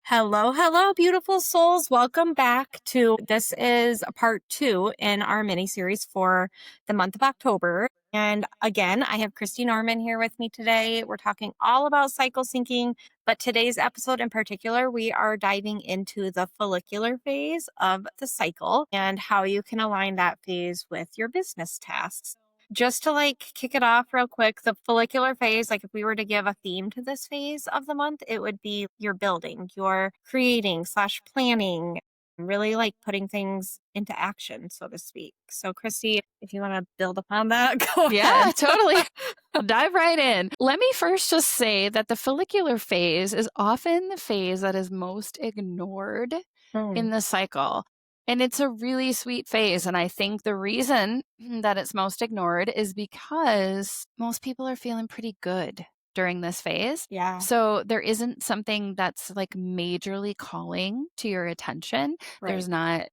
Hello, hello, beautiful souls. Welcome back to this is part 2 in our mini series for the month of October. And again, I have Kristi Norman here with me today. We're talking all about cycle syncing, but today's episode in particular, we are diving into the follicular phase of the cycle and how you can align that phase with your business tasks. Just to kick it off real quick, the follicular phase, if we were to give a theme to this phase of the month, it would be your building, your creating slash planning, really putting things into action, so to speak. So Kristi, if you want to build upon that, go Yeah, ahead. totally. I'll dive right in. Let me first just say that the follicular phase is often the phase that is most ignored in the cycle. And it's a really sweet phase. And I think the reason that it's most ignored is because most people are feeling pretty good during this phase. Yeah. So there isn't something that's majorly calling to your attention. Right. There's not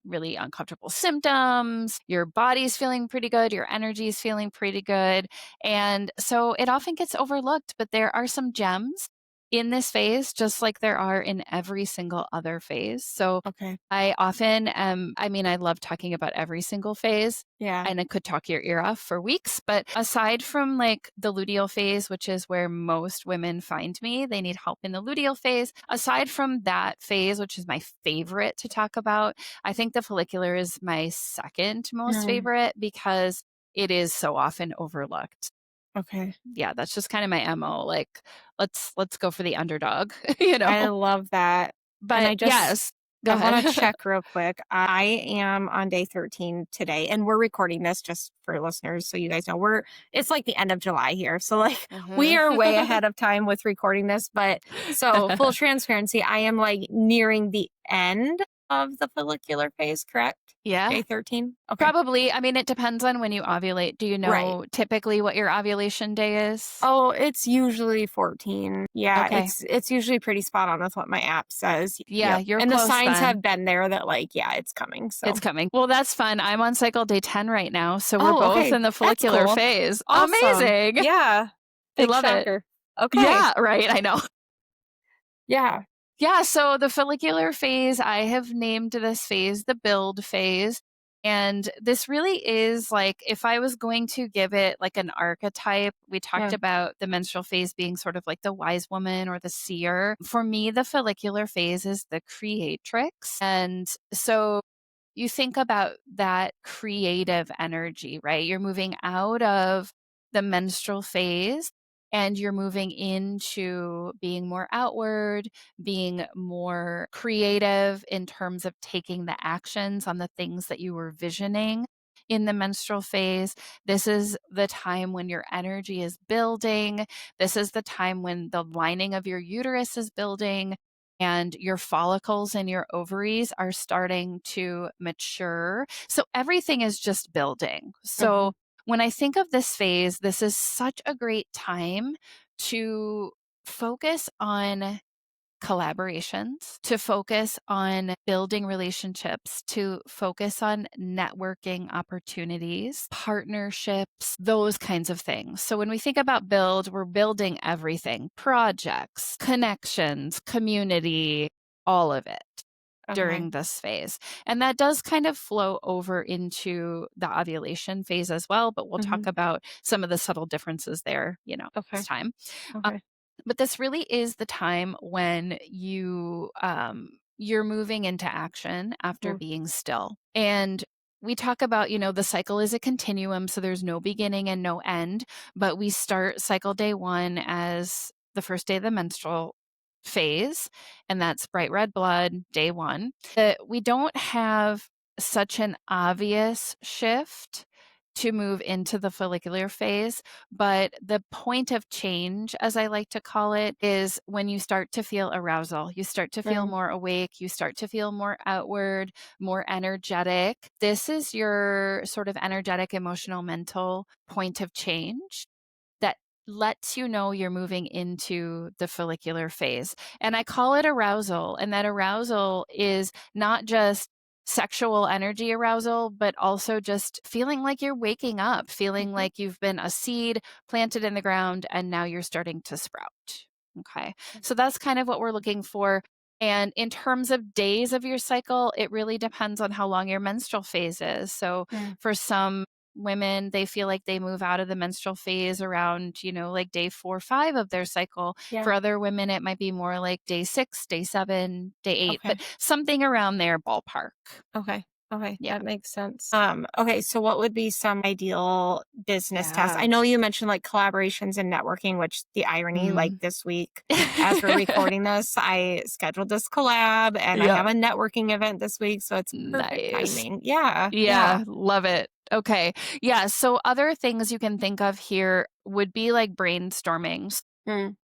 really uncomfortable symptoms. Your body's feeling pretty good. Your energy is feeling pretty good. And so it often gets overlooked, but there are some gems in this phase, just like there are in every single other phase. So Okay. I often I love talking about every single phase. Yeah. And I could talk your ear off for weeks. But aside from the luteal phase, which is where most women find me, they need help in the luteal phase. Aside from that phase, which is my favorite to talk about, I think the follicular is my second most favorite because it is so often overlooked. Okay. Yeah, that's just kind of my MO. Let's go for the underdog, I love that. But yes, go I ahead. want to check real quick. I am on day 13 today, and we're recording this just for listeners so you guys know it's the end of July here. So we are way ahead of time with recording this, but so full transparency, I am nearing the end of the follicular phase, correct? Yeah. Day 13? Okay. Probably. I mean, it depends on when you ovulate. Do you know typically what your ovulation day is? Oh, it's usually 14. Yeah, Okay. it's usually pretty spot on with what my app says. Yeah, Yep. you're And close the signs then. have been there that it's coming. So It's coming. Well, that's fun. I'm on cycle day 10 right now, so we're both okay. in the follicular That's cool. phase. Awesome. Amazing. Yeah. I Big love shocker. it. Okay. Yeah, right. I know. Yeah. Yeah, so the follicular phase, I have named this phase the build phase. And this really is if I was going to give it an archetype, we talked about the menstrual phase being sort of like the wise woman or the seer. For me, the follicular phase is the creatrix. And so you think about that creative energy, right? You're moving out of the menstrual phase and you're moving into being more outward, being more creative in terms of taking the actions on the things that you were visioning in the menstrual phase. This is the time when your energy is building. This is the time when the lining of your uterus is building and your follicles and your ovaries are starting to mature. So everything is just building. So when I think of this phase, this is such a great time to focus on collaborations, to focus on building relationships, to focus on networking opportunities, partnerships, those kinds of things. So when we think about build, we're building everything, projects, connections, community, all of it during this phase. And that does kind of flow over into the ovulation phase as well, but we'll talk about some of the subtle differences there, this time. But this really is the time when you're moving into action after being still. And we talk about, the cycle is a continuum, so there's no beginning and no end, but we start cycle day 1 as the first day of the menstrual phase, and that's bright red blood, day 1. We don't have such an obvious shift to move into the follicular phase, but the point of change, as I like to call it, is when you start to feel arousal. You start to feel more awake. You start to feel more outward, more energetic. This is your sort of energetic, emotional, mental point of change that lets you know you're moving into the follicular phase. And I call it arousal. And that arousal is not just sexual energy arousal, but also just feeling like you're waking up, feeling like you've been a seed planted in the ground and now you're starting to sprout, Okay. So that's kind of what we're looking for. And in terms of days of your cycle, it really depends on how long your menstrual phase is. So Mm, for some women, they feel like they move out of the menstrual phase around, like day 4 or 5 of their cycle. yeah. For other women, it might be more like day 6, day 7, day 8, but Okay. something around there ballpark. Okay. Okay. Yeah. That makes sense. Okay. So what would be some ideal business tasks? Yeah. I know you mentioned like collaborations and networking, which the irony, like Mm. this week, as we're recording this, I scheduled this collab and I Yeah. have a networking event this week. So it's perfect Nice. timing. Yeah. Yeah. Yeah, love it. Okay. Yeah, so other things you can think of here would be like brainstorming. Mm,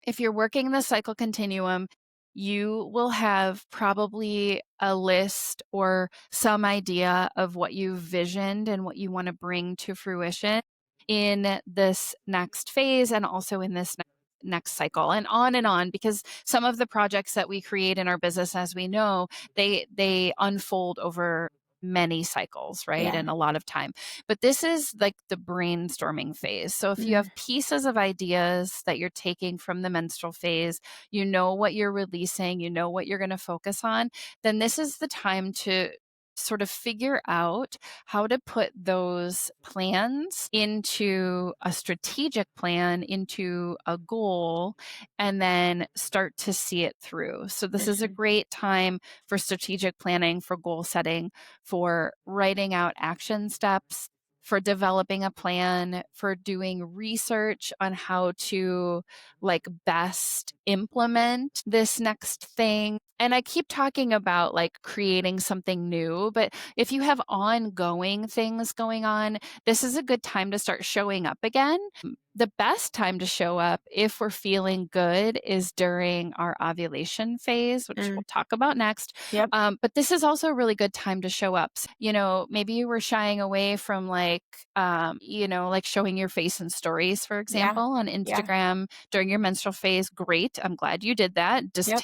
If you're working the cycle continuum, you will have probably a list or some idea of what you visioned and what you want to bring to fruition in this next phase and also in this next cycle and on, because some of the projects that we create in our business, as we know, they unfold over many cycles, right, yeah. and a lot of time. But this is like the brainstorming phase. So if you Mm, have pieces of ideas that you're taking from the menstrual phase, you know what you're releasing, you know what you're going to focus on, then this is the time to sort of figure out how to put those plans into a strategic plan, into a goal, and then start to see it through. So, this is a mhm, great time for strategic planning, for goal setting, for writing out action steps, for developing a plan, for doing research on how to like best implement this next thing. And I keep talking about like creating something new, but if you have ongoing things going on, this is a good time to start showing up again. The best time to show up if we're feeling good is during our ovulation phase, which mm, we'll talk about next. yep. But this is also a really good time to show up. Maybe you were shying away from like showing your face in stories, for Yeah. example, on Yeah. Instagram during your menstrual phase. Great. I'm glad you did that. Just Yep.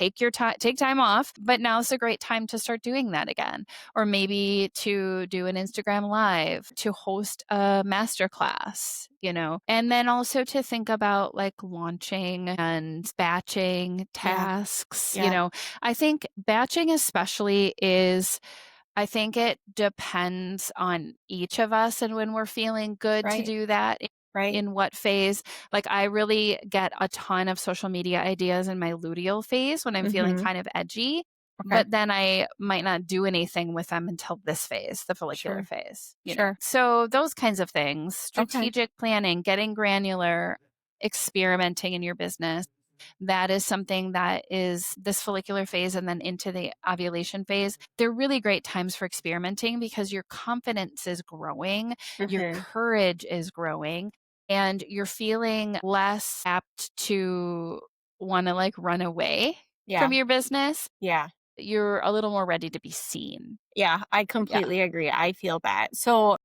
take time off. But now's a great time to start doing that again. Or maybe to do an Instagram live, to host a masterclass, and then also to think about like launching and batching Yeah. tasks. Yeah. I think batching especially I think it depends on each of us and when we're feeling good to Right. do that Right. in what phase. Like I really get a ton of social media ideas in my luteal phase when I'm feeling Mhm. kind of edgy, Okay. but then I might not do anything with them until this phase, the follicular Sure. phase. Sure. So those kinds of things, Okay. strategic planning, getting granular, experimenting in your business, that is something that is this follicular phase and then into the ovulation phase. They're really great times for experimenting because your confidence is growing, your Mhm. courage is growing, and you're feeling less apt to want to like run away Yeah. from your business. Yeah. You're a little more ready to be seen. Yeah. I Yeah. completely agree. I feel that. So,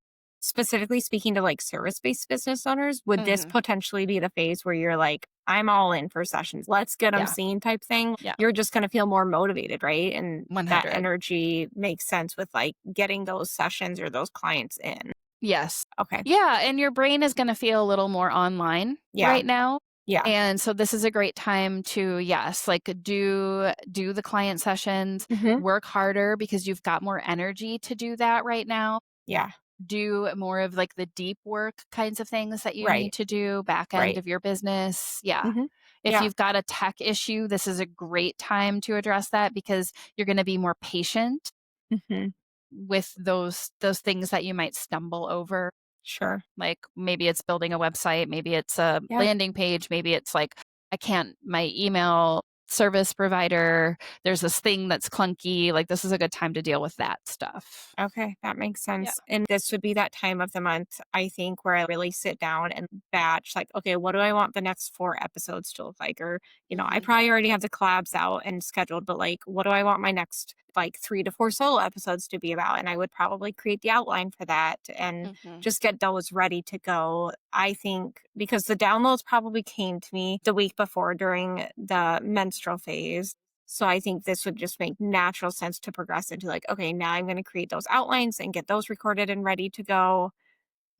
specifically speaking to like service-based business owners, would this Hmm. potentially be the phase where you're like, I'm all in for sessions. Let's get them Yeah. seen type thing. Yeah. You're just going to feel more motivated, right? And that 100. energy makes sense with like getting those sessions or those clients in. Yes. Okay. Yeah, and your brain is gonna feel a little more online Yeah. right now, Yeah. and so this is a great time to, yes, like, do the client sessions, Mhm. work harder because you've got more energy to do that right now. Yeah. Do more of, like, the deep work kinds of things that you need Right. to do, back end Right. of your business, yeah. Mhm. If Yeah. you've got a tech issue, this is a great time to address that because you're gonna be more patient Mhm. with those things that you might stumble over. Sure. Like maybe it's building a website, maybe it's a Yeah. landing page, maybe it's like I can't my email service provider, there's this thing that's clunky, like this is a good time to deal with that stuff. Okay, that makes Yeah. sense. And this would be that time of the month, I think, where I really sit down and batch, like, okay, what do I want the next 4 episodes to look like? Or, I Mhm. probably already have the collabs out and scheduled, but like, what do I want my next like 3 to 4 solo episodes to be about? And I would probably create the outline for that and Mhm. just get those ready to go. I think because the downloads probably came to me the week before during the menstrual phase. So I think this would just make natural sense to progress into like, okay, now I'm going to create those outlines and get those recorded and ready to go.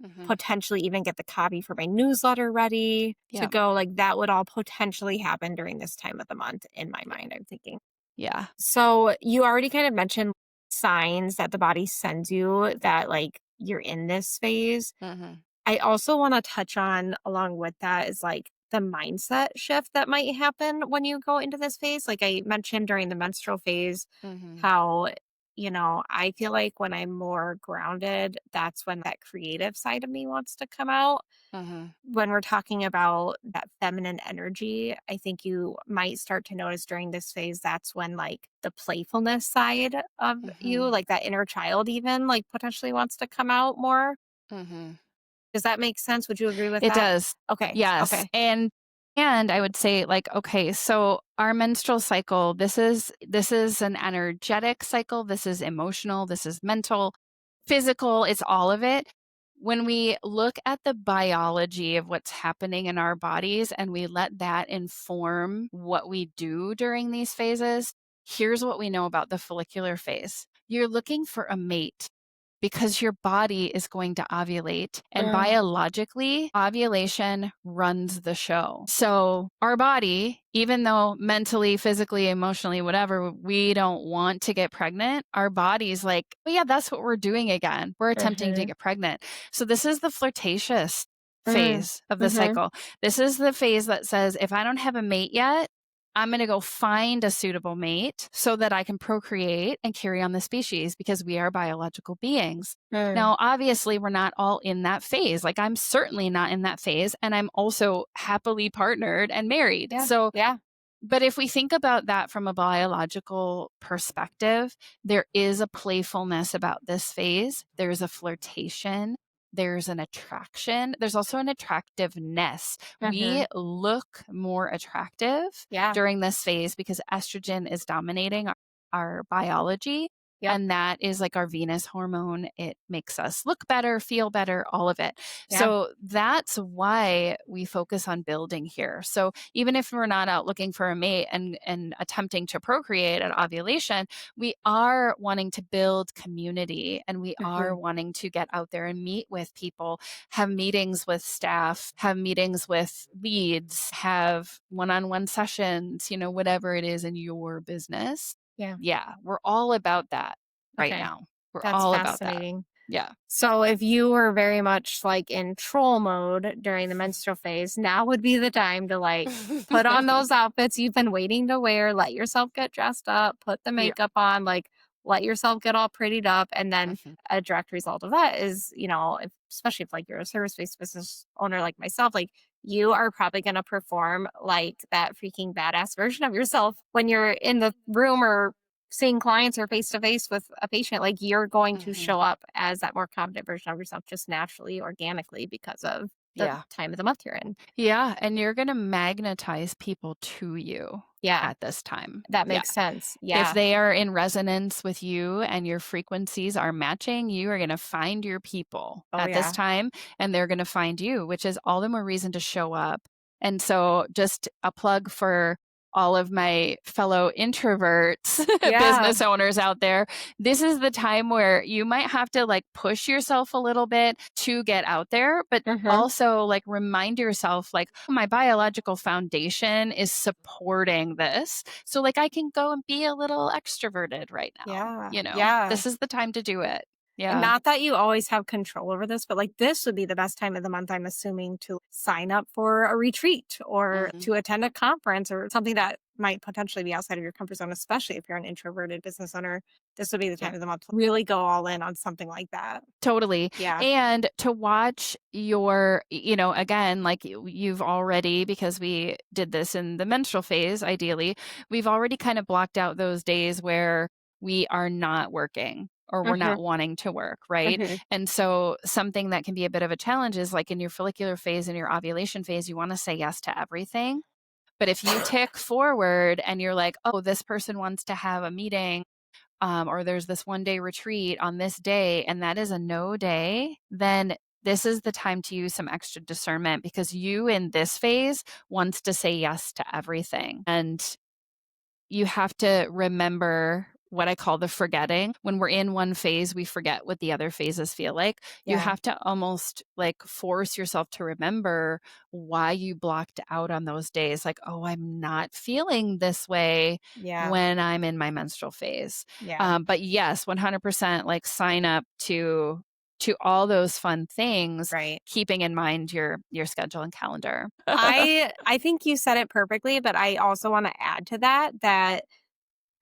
Mhm. potentially even get the copy for my newsletter ready to Yep. go. Like that would all potentially happen during this time of the month in my mind, I'm thinking. Yeah. So you already kind of mentioned signs that the body sends you that like you're in this phase. Mhm. I also want to touch on along with that is like the mindset shift that might happen when you go into this phase. Like I mentioned during the menstrual phase, Mhm. how, I feel like when I'm more grounded, that's when that creative side of me wants to come out. Mhm. When we're talking about that feminine energy, I think you might start to notice during this phase that's when like the playfulness side of you, Mhm. like that inner child, even like potentially wants to come out more. Mhm. Does that make sense? Would you agree with It that? does. Okay. Yes. Okay. And I would say like, okay, so our menstrual cycle, this is an energetic cycle, this is emotional, this is mental, physical, it's all of it. When we look at the biology of what's happening in our bodies and we let that inform what we do during these phases, here's what we know about the follicular phase. You're looking for a mate because your body is going to ovulate. And Mm, biologically, ovulation runs the show. So, our body, even though mentally, physically, emotionally, whatever, we don't want to get pregnant, our body's like, oh, yeah, that's what we're doing again. We're attempting to mhm, get pregnant. So, this is the flirtatious mm, phase of the mhm, cycle. This is the phase that says, if I don't have a mate yet, I'm going to go find a suitable mate so that I can procreate and carry on the species because we are biological beings. mm. Now, obviously, we're not all in that phase. Like, I'm certainly not in that phase. And I'm also happily partnered and married. Yeah. So, Yeah. but if we think about that from a biological perspective, there is a playfulness about this phase. There's a flirtation. There's an attraction. There's also an attractiveness. We Mhm. look more attractive Yeah. during this phase because estrogen is dominating our biology. Yep. And that is like our Venus hormone. It makes us look better, feel better, all of it. Yeah. So that's why we focus on building here. So even if we're not out looking for a mate and attempting to procreate at ovulation, we are wanting to build community and we are Mhm. wanting to get out there and meet with people, have meetings with staff, have meetings with leads, have one-on-one sessions, whatever it is in your business. Yeah. Yeah, we're all about that right Okay. now. We're That's all about that. fascinating. Yeah. So if you were very much like in troll mode during the menstrual phase, now would be the time to like put on those outfits you've been waiting to wear, let yourself get dressed up, put the Yeah. makeup on, like let yourself get all prettied up. And then Mhm. a direct result of that is, if, especially if like you're a service-based business owner like myself, like you are probably going to perform like that freaking badass version of yourself when you're in the room or seeing clients or face to face with a patient, like you're going to Mhm. show up as that more confident version of yourself just naturally, organically because of the Yeah. time of the month you're in. Yeah, and you're gonna magnetize people to you Yeah, at this time. that Yeah. makes sense. If Yeah. they are in resonance with you and your frequencies are matching, you are gonna find your people Oh, at this yeah. time, and they're gonna find you, which is all the more reason to show up. And so just a plug for all of my fellow introverts, Yeah. business owners out there. This is the time where you might have to like push yourself a little bit to get out there, but Hmm. also like remind yourself like my biological foundation is supporting this, so like I can go and be a little extroverted right now. Yeah. Yeah. This is the time to do it. And Yeah. not that you always have control over this, but like this would be the best time of the month, I'm assuming, to sign up for a retreat or Hmm. to attend a conference or something that might potentially be outside of your comfort zone, especially if you're an introverted business owner. This would be the time Yeah. of the month to really go all in on something like that. Totally. Yeah. And to watch again, like you've already, because we did this in the menstrual phase, ideally, we've already kind of blocked out those days where we are not working or we're Hmm. not wanting to work, right? Hmm. And so something that can be a bit of a challenge is like in your follicular phase and your ovulation phase, you want to say yes to everything. But if you tick forward and you're like, oh, this person wants to have a meeting, or there's this 1 day retreat on this day, and that is a no day, then this is the time to use some extra discernment because you in this phase wants to say yes to everything. And you have to remember what I call the forgetting. When we're in one phase, we forget what the other phases feel like. You Yeah. have to almost like force yourself to remember why you blocked out on those days. Like, oh, I'm not feeling this way Yeah. when I'm in my menstrual phase. Yeah. But yes, 100% like sign up to all those fun things, Right. keeping in mind your schedule and calendar. I think you said it perfectly, but I also want to add to that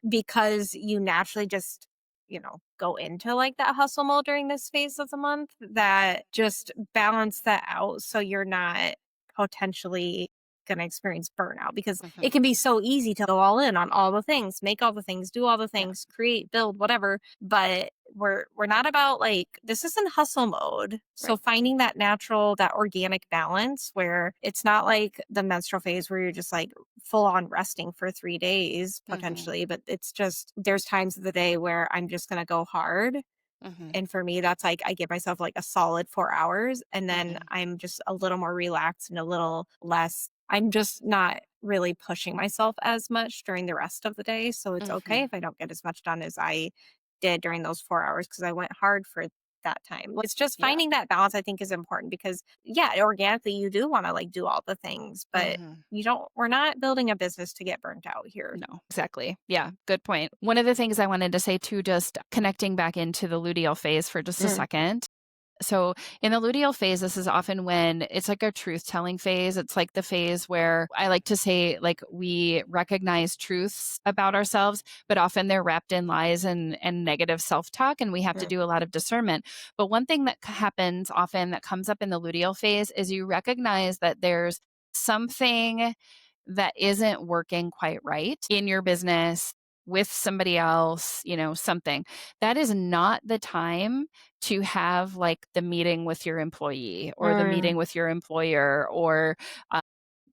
because you naturally just, go into like that hustle mode during this phase of the month, that just balance that out so you're not potentially going to experience burnout, because it Mhm. can be so easy to go all in on all the things, make all the things, do all the Yeah. things, create, build, whatever, but we're not about, like, this isn't hustle mode. So Right. finding that natural, that organic balance where it's not like the menstrual phase where you're just like full on resting for 3 days Mhm. potentially, but it's just there's times of the day where I'm just going to go hard. Mhm. And for me, that's like I give myself like a solid 4 hours, and then Mhm. I'm just a little more relaxed and a little less. I'm just not really pushing myself as much during the rest of the day. So it's okay Mhm. if I don't get as much done as I did during those 4 hours because I went hard for that time. It's just Yeah. finding that balance, I think, is important because, yeah, organically, you do want to like do all the things, but Mhm. we're not building a business to get burnt out here. No, exactly. Yeah, good point. One of the things I wanted to say too, just connecting back into the luteal phase for just a Mm, second. So, in the luteal phase, this is often when it's like a truth telling phase. It's like the phase where I like to say, like, we recognize truths about ourselves, but often they're wrapped in lies and negative self talk, and we have to mm, do a lot of discernment. But one thing that happens often that comes up in the luteal phase is you recognize that there's something that isn't working quite right in your business with somebody else, something. That is not the time to have like the meeting with your employee or the mm. meeting with your employer or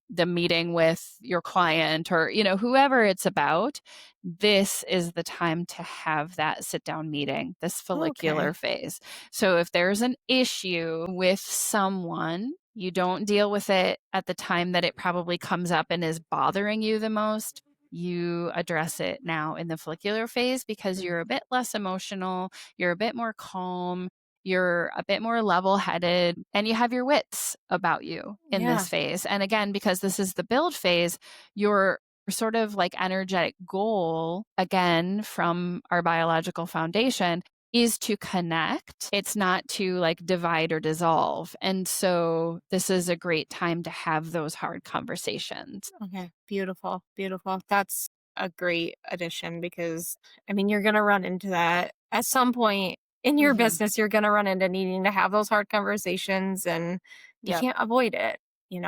the meeting with your client or whoever it's about. This is the time to have that sit down meeting, this follicular Okay. phase. So if there's an issue with someone, you don't deal with it at the time that it probably comes up and is bothering you the most. You address it now in the follicular phase because Mm. you're a bit less emotional, you're a bit more calm, you're a bit more level headed, and you have your wits about you in Yeah. this phase. And again, because this is the build phase, your sort of like energetic goal, again, from our biological foundation, is to connect. It's not to like divide or dissolve. And so this is a great time to have those hard conversations. Okay. Beautiful. Beautiful. That's a great addition because, I mean, you're going to run into that at some point in your Hmm. business. You're going to run into needing to have those hard conversations, and you Yep. can't avoid it,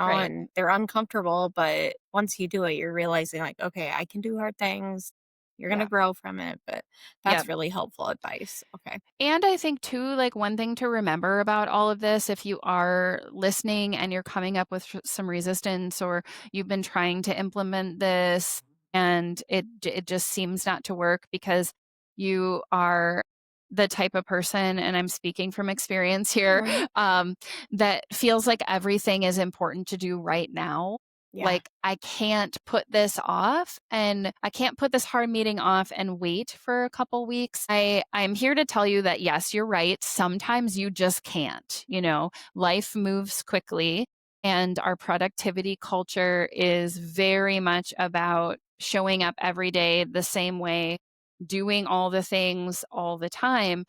Right. and they're uncomfortable. But once you do it, you're realizing, like, okay, I can do hard things. You're going to Yeah. grow from it. But Yep. that's really helpful advice. Okay. And I think too, like one thing to remember about all of this, if you are listening and you're coming up with some resistance or you've been trying to implement this and it just seems not to work because you are the type of person, and I'm speaking from experience here, Mhm. um, that feels like everything is important to do right now. Yeah. Like, I can't put this off and I can't put this hard meeting off and wait for a couple weeks. I'm here to tell you that yes, you're right. Sometimes you just can't. Life moves quickly and our productivity culture is very much about showing up every day the same way, doing all the things all the time.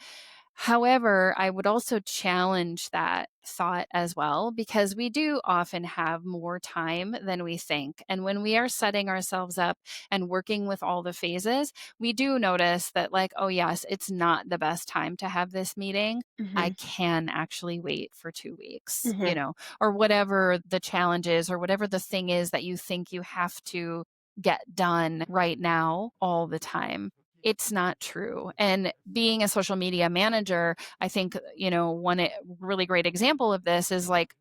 However, I would also challenge that thought as well because we do often have more time than we think. And when we are setting ourselves up and working with all the phases, we do notice that, like, oh, yes, it's not the best time to have this meeting. I Hmm. can actually wait for 2 weeks, Hmm. or whatever the challenge is, or whatever the thing is that you think you have to get done right now all the time. It's not true. And being a social media manager, I think, one really great example of this is like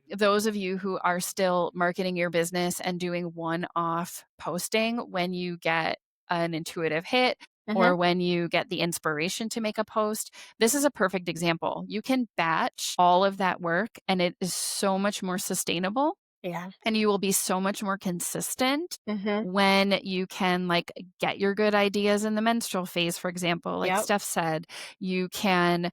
those of you who are still marketing your business and doing one off posting when you get an intuitive hit Hmm. or when you get the inspiration to make a post. This is a perfect example. You can batch all of that work and it is so much more sustainable Yeah. And you will be so much more consistent Mhm. when you can, like, get your good ideas in the menstrual phase, for example, like Yep. Steph said. You can,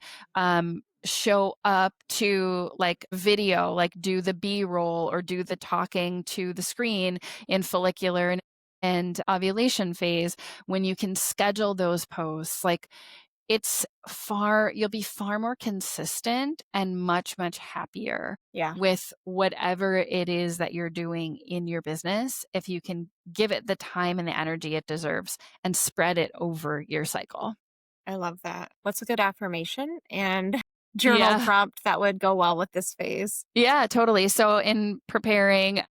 show up to, like, video, like, do the B-roll or do the talking to the screen in follicular and ovulation phase when you can schedule those posts, like, you'll be far more consistent and much, much happier Yeah. with whatever it is that you're doing in your business if you can give it the time and the energy it deserves and spread it over your cycle. I love that. What's a good affirmation and journal Yeah. prompt that would go well with this phase? Yeah, totally. So in preparing,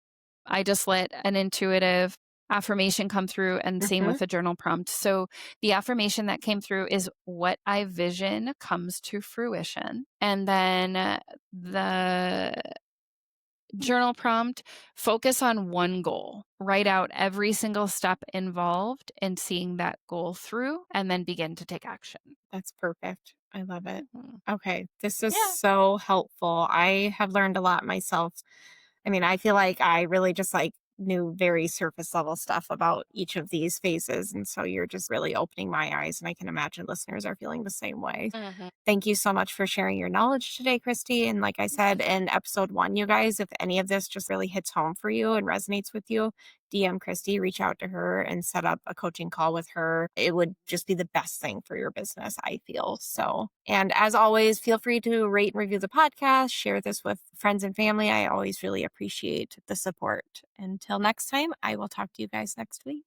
I just let an intuitive affirmation come through and same Mhm. with a journal prompt. So the affirmation that came through is what I vision comes to fruition. And then the journal prompt, focus on one goal. Write out every single step involved in seeing that goal through and then begin to take action. That's perfect. I love it. Mhm. Okay, this is Yeah. so helpful. I have learned a lot myself. I mean, I feel like I really just like knew very surface level stuff about each of these phases. And so you're just really opening my eyes. And I can imagine listeners are feeling the same way. Mhm. Thank you so much for sharing your knowledge today, Kristi. And like I said in episode 1, you guys, if any of this just really hits home for you and resonates with you, DM Kristi, reach out to her and set up a coaching call with her. It would just be the best thing for your business, I feel. So, and as always, feel free to rate and review the podcast, share this with friends and family. I always really appreciate the support. Until next time, I will talk to you guys next week.